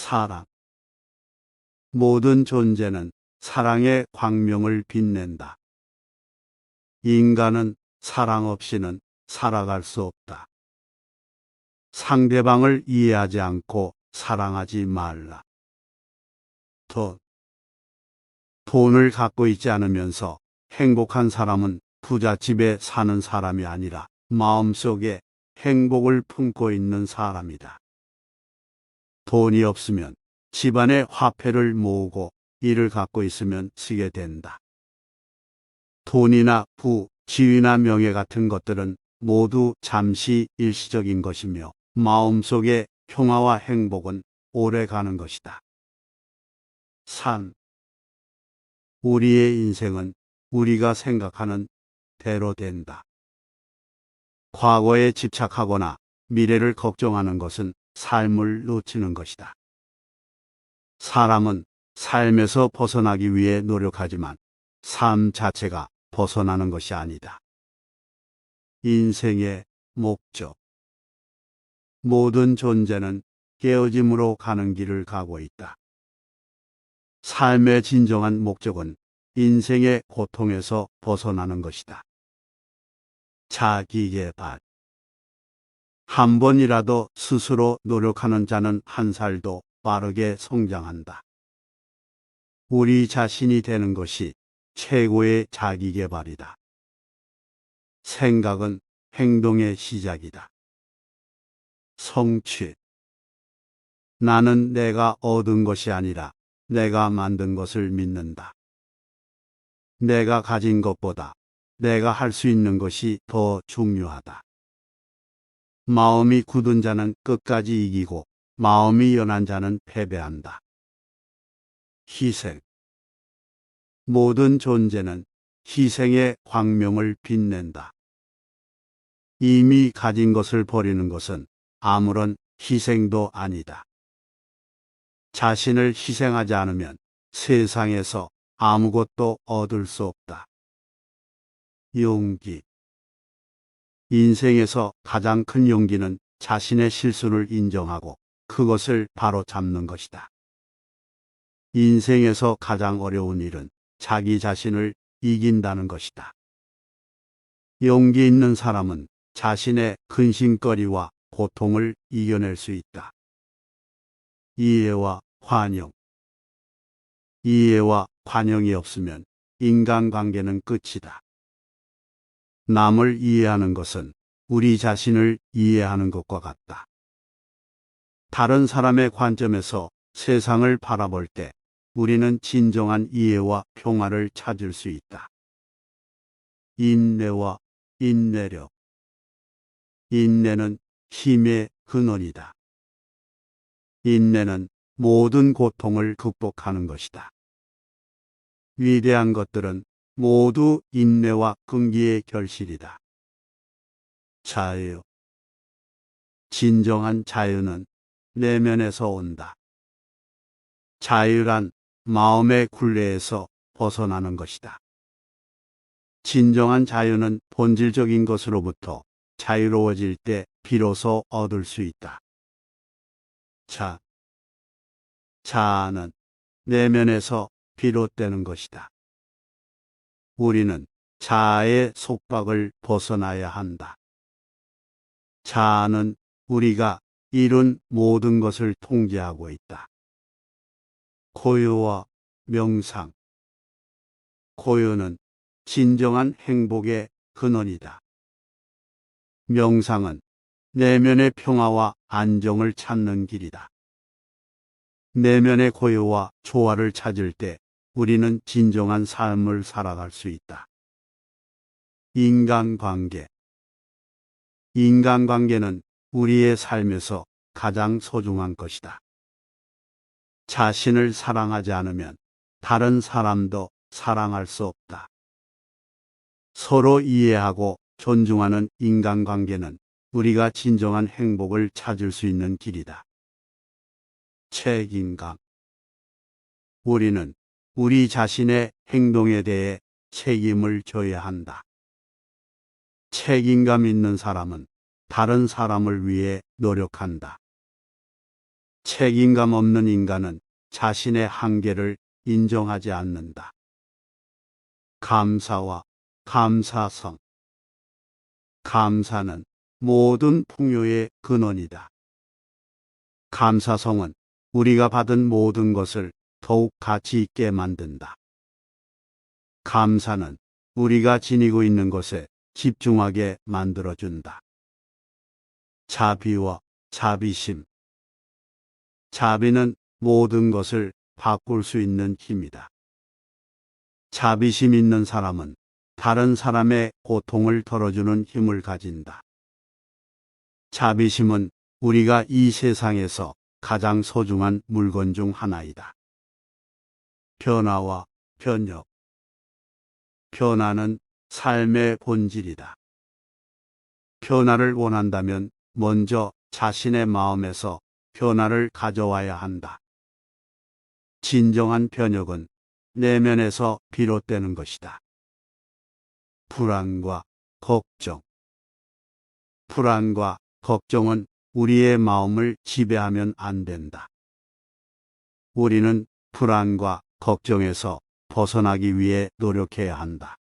사랑. 모든 존재는 사랑의 광명을 빛낸다. 인간은 사랑 없이는 살아갈 수 없다. 상대방을 이해하지 않고 사랑하지 말라. 돈을 갖고 있지 않으면서 행복한 사람은 부잣집에 사는 사람이 아니라 마음속에 행복을 품고 있는 사람이다. 돈이 없으면 집안에 화폐를 모으고 이를 갖고 있으면 쓰게 된다. 돈이나 부, 지위나 명예 같은 것들은 모두 잠시 일시적인 것이며 마음속의 평화와 행복은 오래 가는 것이다. 3. 우리의 인생은 우리가 생각하는 대로 된다. 과거에 집착하거나 미래를 걱정하는 것은 삶을 놓치는 것이다. 사람은 삶에서 벗어나기 위해 노력하지만 삶 자체가 벗어나는 것이 아니다. 인생의 목적. 모든 존재는 깨어짐으로 가는 길을 가고 있다. 삶의 진정한 목적은 인생의 고통에서 벗어나는 것이다. 자기개발. 한 번이라도 스스로 노력하는 자는 한 살도 빠르게 성장한다. 우리 자신이 되는 것이 최고의 자기개발이다. 생각은 행동의 시작이다. 성취. 나는 내가 얻은 것이 아니라 내가 만든 것을 믿는다. 내가 가진 것보다 내가 할 수 있는 것이 더 중요하다. 마음이 굳은 자는 끝까지 이기고 마음이 연한 자는 패배한다. 희생. 모든 존재는 희생의 광명을 빛낸다. 이미 가진 것을 버리는 것은 아무런 희생도 아니다. 자신을 희생하지 않으면 세상에서 아무것도 얻을 수 없다. 용기. 인생에서 가장 큰 용기는 자신의 실수를 인정하고 그것을 바로 잡는 것이다. 인생에서 가장 어려운 일은 자기 자신을 이긴다는 것이다. 용기 있는 사람은 자신의 근심거리와 고통을 이겨낼 수 있다. 이해와 관용. 이해와 관용이 없으면 인간관계는 끝이다. 남을 이해하는 것은 우리 자신을 이해하는 것과 같다. 다른 사람의 관점에서 세상을 바라볼 때 우리는 진정한 이해와 평화를 찾을 수 있다. 인내와 인내력. 인내는 힘의 근원이다. 인내는 모든 고통을 극복하는 것이다. 위대한 것들은 모두 인내와 끈기의 결실이다. 자유. 진정한 자유는 내면에서 온다. 자유란 마음의 굴레에서 벗어나는 것이다. 진정한 자유는 본질적인 것으로부터 자유로워질 때 비로소 얻을 수 있다. 자아는 내면에서 비롯되는 것이다. 우리는 자아의 속박을 벗어나야 한다. 자아는 우리가 이룬 모든 것을 통제하고 있다. 고요와 명상. 고요는 진정한 행복의 근원이다. 명상은 내면의 평화와 안정을 찾는 길이다. 내면의 고요와 조화를 찾을 때 우리는 진정한 삶을 살아갈 수 있다. 인간관계. 인간관계는 우리의 삶에서 가장 소중한 것이다. 자신을 사랑하지 않으면 다른 사람도 사랑할 수 없다. 서로 이해하고 존중하는 인간관계는 우리가 진정한 행복을 찾을 수 있는 길이다. 책임감. 우리는 우리 자신의 행동에 대해 책임을 져야 한다. 책임감 있는 사람은 다른 사람을 위해 노력한다. 책임감 없는 인간은 자신의 한계를 인정하지 않는다. 감사와 감사성. 감사는 모든 풍요의 근원이다. 감사성은 우리가 받은 모든 것을 더욱 가치 있게 만든다. 감사는 우리가 지니고 있는 것에 집중하게 만들어준다. 자비와 자비심. 자비는 모든 것을 바꿀 수 있는 힘이다. 자비심 있는 사람은 다른 사람의 고통을 덜어주는 힘을 가진다. 자비심은 우리가 이 세상에서 가장 소중한 물건 중 하나이다. 변화와 변혁. 변화는 삶의 본질이다. 변화를 원한다면 먼저 자신의 마음에서 변화를 가져와야 한다. 진정한 변혁은 내면에서 비롯되는 것이다. 불안과 걱정. 불안과 걱정은 우리의 마음을 지배하면 안 된다. 우리는 불안과 걱정에서 벗어나기 위해 노력해야 한다.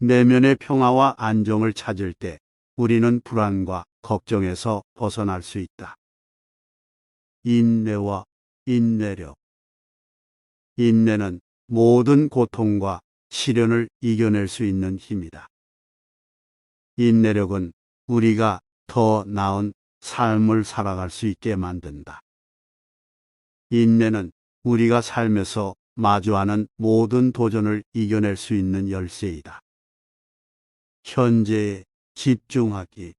내면의 평화와 안정을 찾을 때 우리는 불안과 걱정에서 벗어날 수 있다. 인내와 인내력. 인내는 모든 고통과 시련을 이겨낼 수 있는 힘이다. 인내력은 우리가 더 나은 삶을 살아갈 수 있게 만든다. 인내는 우리가 삶에서 마주하는 모든 도전을 이겨낼 수 있는 열쇠이다. 현재에 집중하기.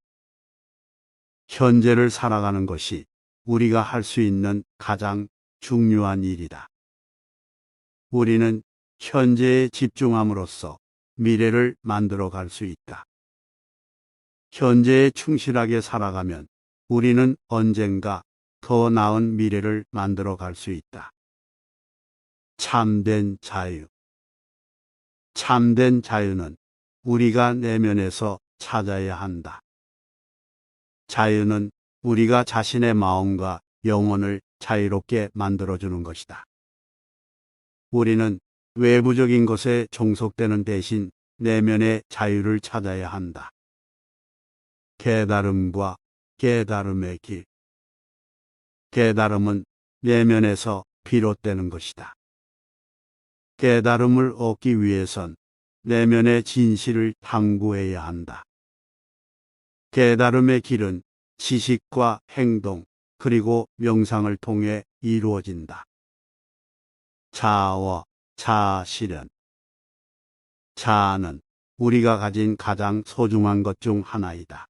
현재를 살아가는 것이 우리가 할 수 있는 가장 중요한 일이다. 우리는 현재에 집중함으로써 미래를 만들어 갈 수 있다. 현재에 충실하게 살아가면 우리는 언젠가 더 나은 미래를 만들어 갈 수 있다. 참된 자유. 참된 자유는 우리가 내면에서 찾아야 한다. 자유는 우리가 자신의 마음과 영혼을 자유롭게 만들어주는 것이다. 우리는 외부적인 것에 종속되는 대신 내면의 자유를 찾아야 한다. 깨달음과 깨달음의 길. 깨달음은 내면에서 비롯되는 것이다. 깨달음을 얻기 위해선 내면의 진실을 탐구해야 한다. 깨달음의 길은 지식과 행동, 그리고 명상을 통해 이루어진다. 자아와 자아 실현. 자아는 우리가 가진 가장 소중한 것 중 하나이다.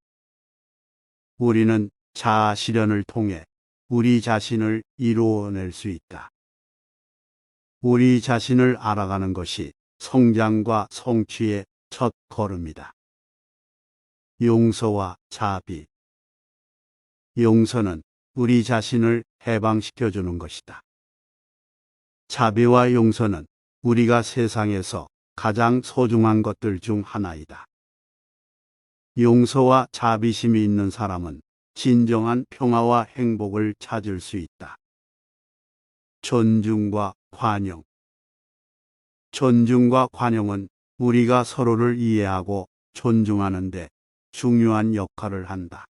우리는 자아 실현을 통해 우리 자신을 이루어낼 수 있다. 우리 자신을 알아가는 것이 성장과 성취의 첫 걸음이다. 용서와 자비. 용서는 우리 자신을 해방시켜주는 것이다. 자비와 용서는 우리가 세상에서 가장 소중한 것들 중 하나이다. 용서와 자비심이 있는 사람은 진정한 평화와 행복을 찾을 수 있다. 존중과 관용. 존중과 관용은 우리가 서로를 이해하고 존중하는 데 중요한 역할을 한다.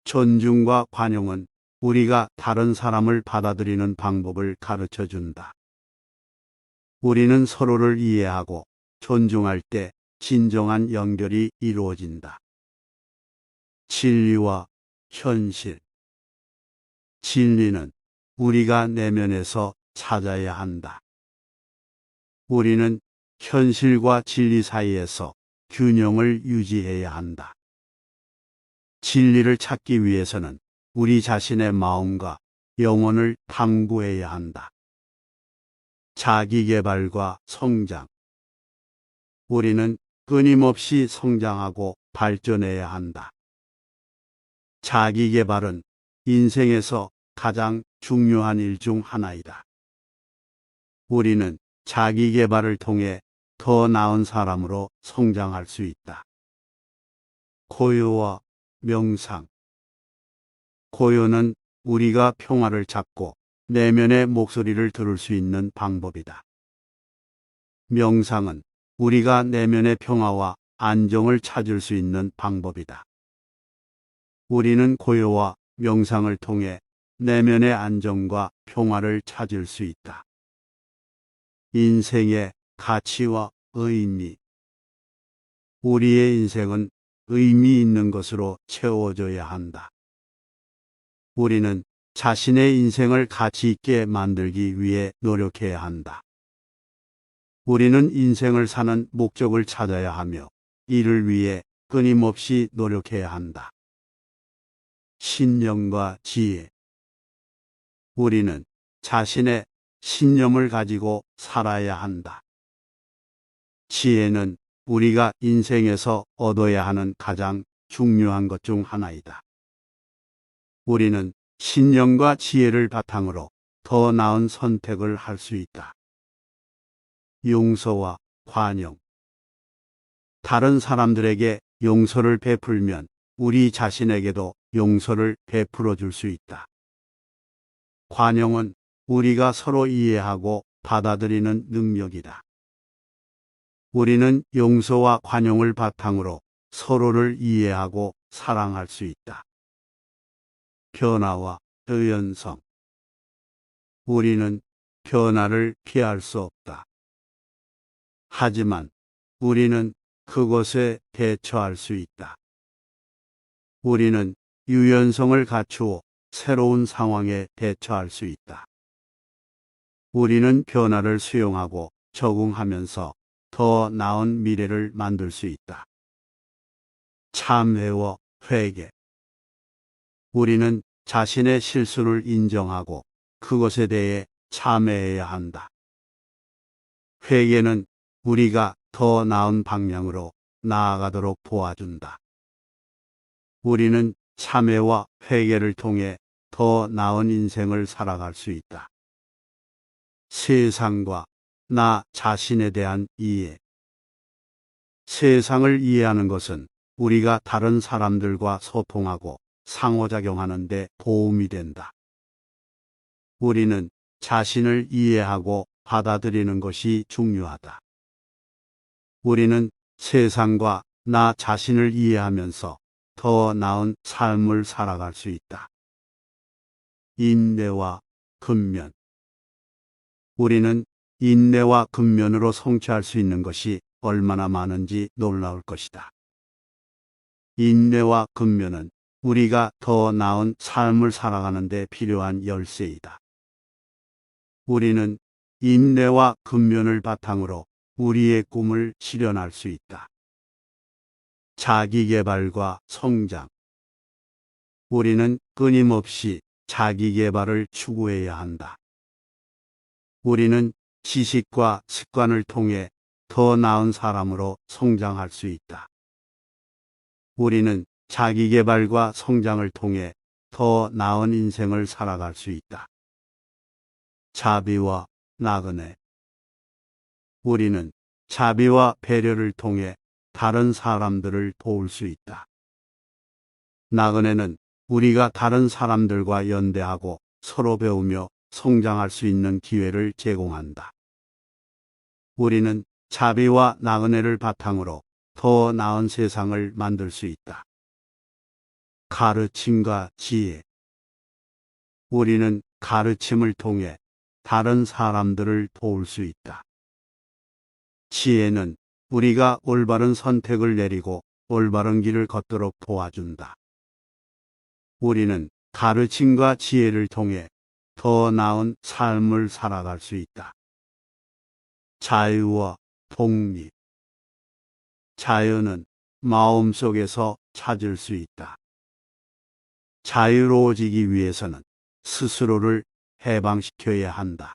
존중과 관용은 우리가 다른 사람을 받아들이는 방법을 가르쳐 준다. 우리는 서로를 이해하고 존중할 때 진정한 연결이 이루어진다. 진리와 현실. 진리는 우리가 내면에서 찾아야 한다. 우리는 현실과 진리 사이에서 균형을 유지해야 한다. 진리를 찾기 위해서는 우리 자신의 마음과 영혼을 탐구해야 한다. 자기개발과 성장. 우리는 끊임없이 성장하고 발전해야 한다. 자기개발은 인생에서 가장 중요한 일 중 하나이다. 우리는 자기개발을 통해 더 나은 사람으로 성장할 수 있다. 고요와 명상. 고요는 우리가 평화를 찾고 내면의 목소리를 들을 수 있는 방법이다. 명상은 우리가 내면의 평화와 안정을 찾을 수 있는 방법이다. 우리는 고요와 명상을 통해 내면의 안정과 평화를 찾을 수 있다. 인생의 가치와 의미. 우리의 인생은 의미 있는 것으로 채워져야 한다. 우리는 자신의 인생을 가치 있게 만들기 위해 노력해야 한다. 우리는 인생을 사는 목적을 찾아야 하며 이를 위해 끊임없이 노력해야 한다. 신념과 지혜. 우리는 자신의 신념을 가지고 살아야 한다. 지혜는 우리가 인생에서 얻어야 하는 가장 중요한 것 중 하나이다. 우리는 신념과 지혜를 바탕으로 더 나은 선택을 할 수 있다. 용서와 관용. 다른 사람들에게 용서를 베풀면 우리 자신에게도 용서를 베풀어 줄 수 있다. 관용은 우리가 서로 이해하고 받아들이는 능력이다. 우리는 용서와 관용을 바탕으로 서로를 이해하고 사랑할 수 있다. 변화와 유연성. 우리는 변화를 피할 수 없다. 하지만 우리는 그것에 대처할 수 있다. 우리는 유연성을 갖추어 새로운 상황에 대처할 수 있다. 우리는 변화를 수용하고 적응하면서 더 나은 미래를 만들 수 있다. 참회와 회개. 우리는 자신의 실수를 인정하고 그것에 대해 참회해야 한다. 회개는 우리가 더 나은 방향으로 나아가도록 도와준다. 우리는 참회와 회개를 통해 더 나은 인생을 살아갈 수 있다. 세상과 나 자신에 대한 이해. 세상을 이해하는 것은 우리가 다른 사람들과 소통하고 상호작용하는 데 도움이 된다. 우리는 자신을 이해하고 받아들이는 것이 중요하다. 우리는 세상과 나 자신을 이해하면서 더 나은 삶을 살아갈 수 있다. 인내와 근면. 우리는 인내와 근면으로 성취할 수 있는 것이 얼마나 많은지 놀라울 것이다. 인내와 근면은 우리가 더 나은 삶을 살아가는 데 필요한 열쇠이다. 우리는 인내와 근면을 바탕으로 우리의 꿈을 실현할 수 있다. 자기개발과 성장. 우리는 끊임없이 자기개발을 추구해야 한다. 우리는 지식과 습관을 통해 더 나은 사람으로 성장할 수 있다. 우리는 자기개발과 성장을 통해 더 나은 인생을 살아갈 수 있다. 자비와 나그네. 우리는 자비와 배려를 통해 다른 사람들을 도울 수 있다. 나그네는 우리가 다른 사람들과 연대하고 서로 배우며 성장할 수 있는 기회를 제공한다. 우리는 자비와 나그네를 바탕으로 더 나은 세상을 만들 수 있다. 가르침과 지혜. 우리는 가르침을 통해 다른 사람들을 도울 수 있다. 지혜는 우리가 올바른 선택을 내리고 올바른 길을 걷도록 도와준다. 우리는 가르침과 지혜를 통해 더 나은 삶을 살아갈 수 있다. 자유와 독립. 자유는 마음속에서 찾을 수 있다. 자유로워지기 위해서는 스스로를 해방시켜야 한다.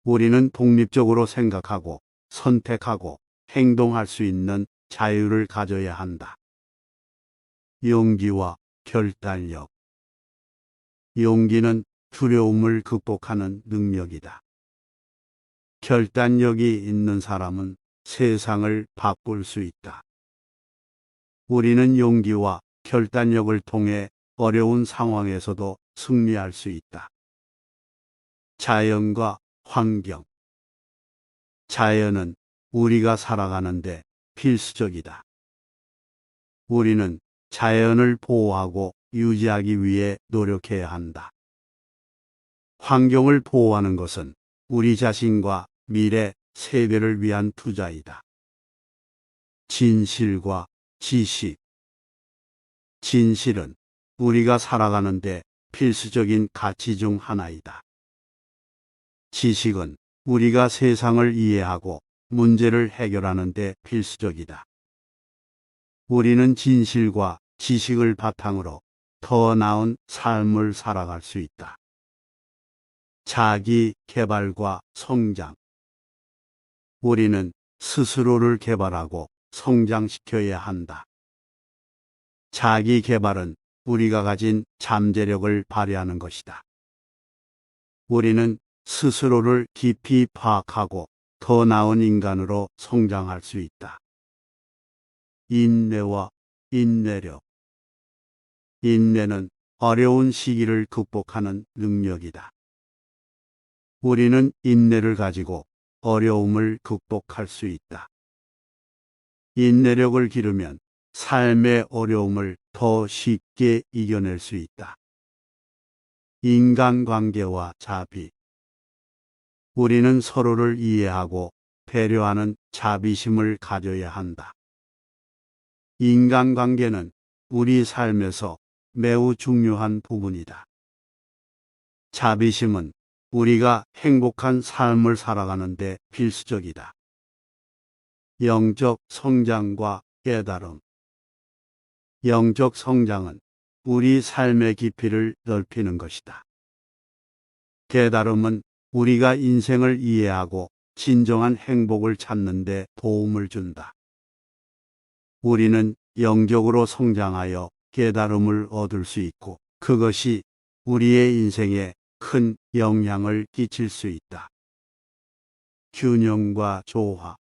우리는 독립적으로 생각하고 선택하고 행동할 수 있는 자유를 가져야 한다. 용기와 결단력. 용기는 두려움을 극복하는 능력이다. 결단력이 있는 사람은 세상을 바꿀 수 있다. 우리는 용기와 결단력을 통해 어려운 상황에서도 승리할 수 있다. 자연과 환경. 자연은 우리가 살아가는데 필수적이다. 우리는 자연을 보호하고 유지하기 위해 노력해야 한다. 환경을 보호하는 것은 우리 자신과 미래 세대를 위한 투자이다. 진실과 지식. 진실은 우리가 살아가는데 필수적인 가치 중 하나이다. 지식은 우리가 세상을 이해하고 문제를 해결하는 데 필수적이다. 우리는 진실과 지식을 바탕으로 더 나은 삶을 살아갈 수 있다. 자기 개발과 성장. 우리는 스스로를 개발하고 성장시켜야 한다. 자기 개발은 우리가 가진 잠재력을 발휘하는 것이다. 우리는 스스로를 깊이 파악하고 더 나은 인간으로 성장할 수 있다. 인내와 인내력. 인내는 어려운 시기를 극복하는 능력이다. 우리는 인내를 가지고 어려움을 극복할 수 있다. 인내력을 기르면 삶의 어려움을 더 쉽게 이겨낼 수 있다. 인간관계와 자비. 우리는 서로를 이해하고 배려하는 자비심을 가져야 한다. 인간관계는 우리 삶에서 매우 중요한 부분이다. 자비심은 우리가 행복한 삶을 살아가는 데 필수적이다. 영적 성장과 깨달음. 영적 성장은 우리 삶의 깊이를 넓히는 것이다. 깨달음은 우리가 인생을 이해하고 진정한 행복을 찾는 데 도움을 준다. 우리는 영적으로 성장하여 깨달음을 얻을 수 있고 그것이 우리의 인생에 큰 영향을 끼칠 수 있다. 균형과 조화.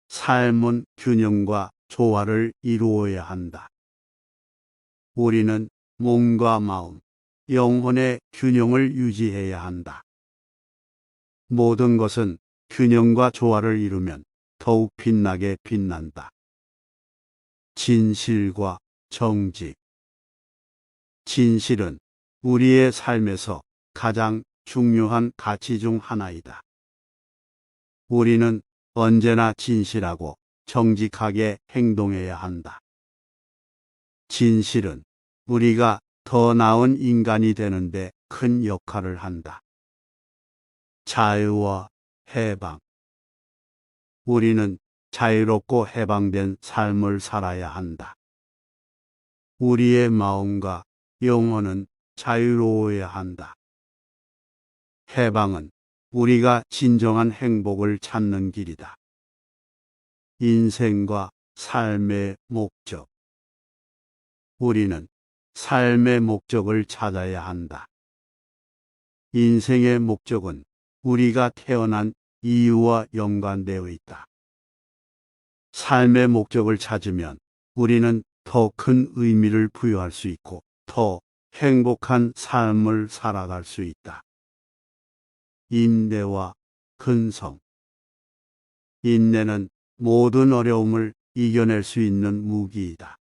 삶은 균형과 조화를 이루어야 한다. 우리는 몸과 마음, 영혼의 균형을 유지해야 한다. 모든 것은 균형과 조화를 이루면 더욱 빛나게 빛난다. 진실과 정직. 진실은 우리의 삶에서 가장 중요한 가치 중 하나이다. 우리는 언제나 진실하고 정직하게 행동해야 한다. 진실은 우리가 더 나은 인간이 되는데 큰 역할을 한다. 자유와 해방. 우리는 자유롭고 해방된 삶을 살아야 한다. 우리의 마음과 영혼은 자유로워야 한다. 해방은 우리가 진정한 행복을 찾는 길이다. 인생과 삶의 목적. 우리는 삶의 목적을 찾아야 한다. 인생의 목적은 우리가 태어난 이유와 연관되어 있다. 삶의 목적을 찾으면 우리는 더 큰 의미를 부여할 수 있고 더 행복한 삶을 살아갈 수 있다. 인내와 근성. 인내는 모든 어려움을 이겨낼 수 있는 무기이다.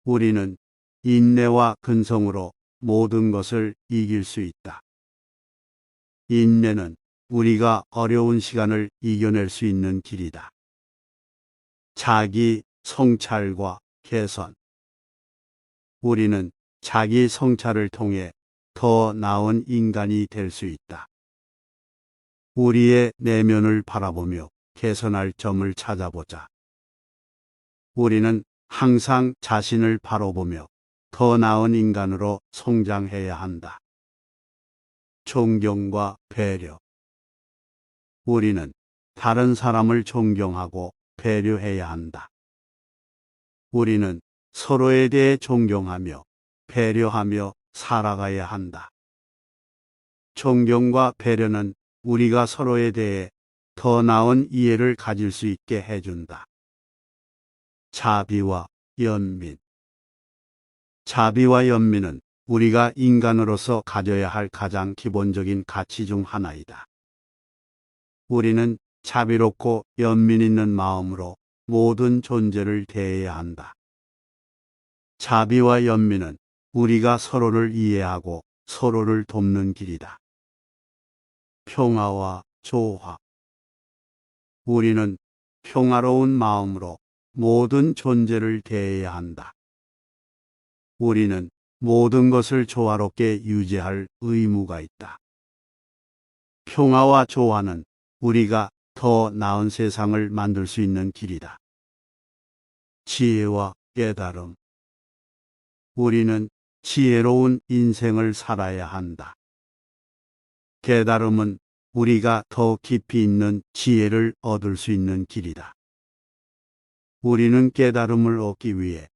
우리는 인내와 근성으로 모든 것을 이길 수 있다. 인내는 우리가 어려운 시간을 이겨낼 수 있는 길이다. 자기 성찰과 개선. 우리는 자기 성찰을 통해 더 나은 인간이 될 수 있다. 우리의 내면을 바라보며 개선할 점을 찾아보자. 우리는 항상 자신을 바라보며 더 나은 인간으로 성장해야 한다. 존경과 배려. 우리는 다른 사람을 존경하고 배려해야 한다. 우리는 서로에 대해 존경하며 배려하며 살아가야 한다. 존경과 배려는 우리가 서로에 대해 더 나은 이해를 가질 수 있게 해준다. 자비와 연민. 자비와 연민은 우리가 인간으로서 가져야 할 가장 기본적인 가치 중 하나이다. 우리는 자비롭고 연민 있는 마음으로 모든 존재를 대해야 한다. 자비와 연민은 우리가 서로를 이해하고 서로를 돕는 길이다. 평화와 조화. 우리는 평화로운 마음으로 모든 존재를 대해야 한다. 우리는 모든 것을 조화롭게 유지할 의무가 있다. 평화와 조화는 우리가 더 나은 세상을 만들 수 있는 길이다. 지혜와 깨달음. 우리는 지혜로운 인생을 살아야 한다. 깨달음은 우리가 더 깊이 있는 지혜를 얻을 수 있는 길이다. 우리는 깨달음을 얻기 위해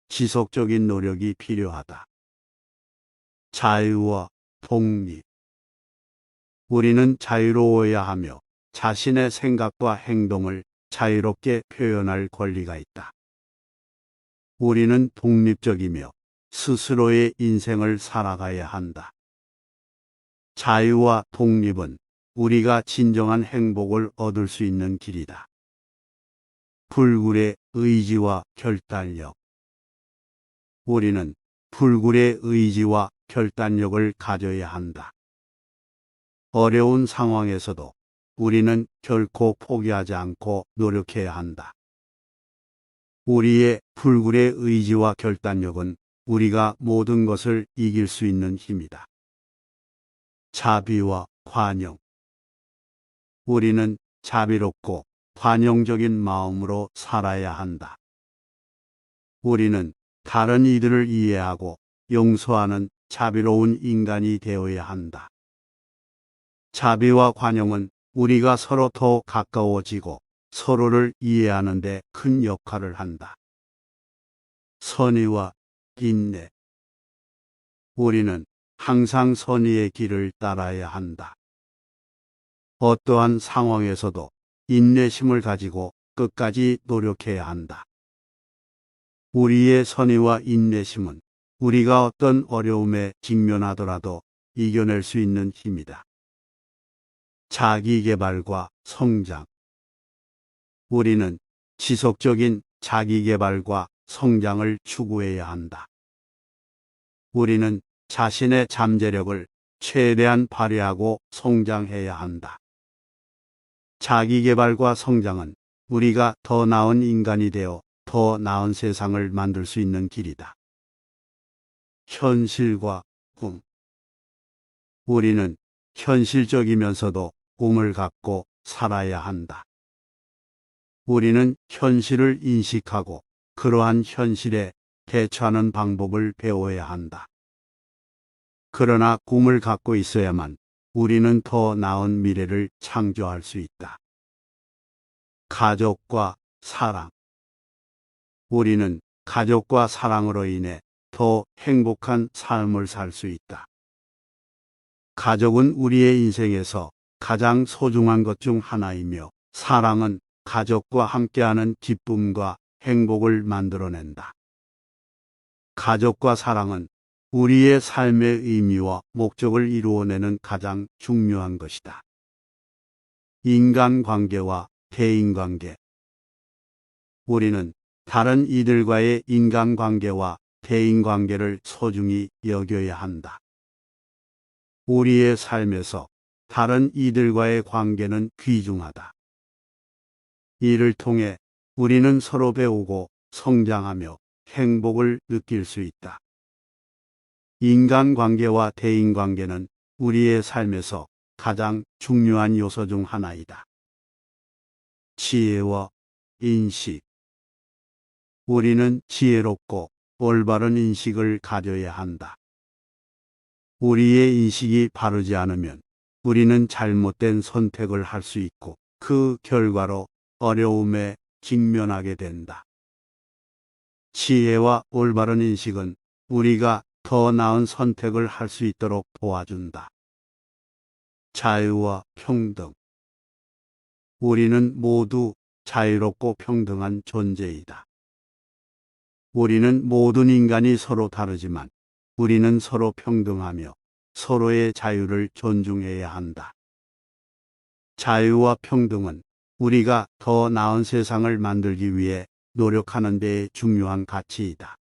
지속적인 노력이 필요하다. 자유와 독립. 우리는 자유로워야 하며 자신의 생각과 행동을 자유롭게 표현할 권리가 있다. 우리는 독립적이며 스스로의 인생을 살아가야 한다. 자유와 독립은 우리가 진정한 행복을 얻을 수 있는 길이다. 불굴의 의지와 결단력. 우리는 불굴의 의지와 결단력을 가져야 한다. 어려운 상황에서도 우리는 결코 포기하지 않고 노력해야 한다. 우리의 불굴의 의지와 결단력은 우리가 모든 것을 이길 수 있는 힘이다. 자비와 관용. 우리는 자비롭고 관용적인 마음으로 살아야 한다. 우리는 다른 이들을 이해하고 용서하는 자비로운 인간이 되어야 한다. 자비와 관용은 우리가 서로 더 가까워지고 서로를 이해하는 데 큰 역할을 한다. 선의와 인내. 우리는 항상 선의의 길을 따라야 한다. 어떠한 상황에서도 인내심을 가지고 끝까지 노력해야 한다. 우리의 선의와 인내심은 우리가 어떤 어려움에 직면하더라도 이겨낼 수 있는 힘이다. 자기개발과 성장. 우리는 지속적인 자기개발과 성장을 추구해야 한다. 우리는 자신의 잠재력을 최대한 발휘하고 성장해야 한다. 자기개발과 성장은 우리가 더 나은 인간이 되어 더 나은 세상을 만들 수 있는 길이다. 현실과 꿈. 우리는 현실적이면서도 꿈을 갖고 살아야 한다. 우리는 현실을 인식하고 그러한 현실에 대처하는 방법을 배워야 한다. 그러나 꿈을 갖고 있어야만 우리는 더 나은 미래를 창조할 수 있다. 가족과 사랑. 우리는 가족과 사랑으로 인해 더 행복한 삶을 살 수 있다. 가족은 우리의 인생에서 가장 소중한 것 중 하나이며 사랑은 가족과 함께하는 기쁨과 행복을 만들어낸다. 가족과 사랑은 우리의 삶의 의미와 목적을 이루어내는 가장 중요한 것이다. 인간관계와 대인관계. 우리는 다른 이들과의 인간관계와 대인관계를 소중히 여겨야 한다. 우리의 삶에서 다른 이들과의 관계는 귀중하다. 이를 통해 우리는 서로 배우고 성장하며 행복을 느낄 수 있다. 인간관계와 대인관계는 우리의 삶에서 가장 중요한 요소 중 하나이다. 지혜와 인식. 우리는 지혜롭고 올바른 인식을 가져야 한다. 우리의 인식이 바르지 않으면 우리는 잘못된 선택을 할 수 있고 그 결과로 어려움에 직면하게 된다. 지혜와 올바른 인식은 우리가 더 나은 선택을 할 수 있도록 도와준다. 자유와 평등. 우리는 모두 자유롭고 평등한 존재이다. 우리는 모든 인간이 서로 다르지만 우리는 서로 평등하며 서로의 자유를 존중해야 한다. 자유와 평등은 우리가 더 나은 세상을 만들기 위해 노력하는 데에 중요한 가치이다.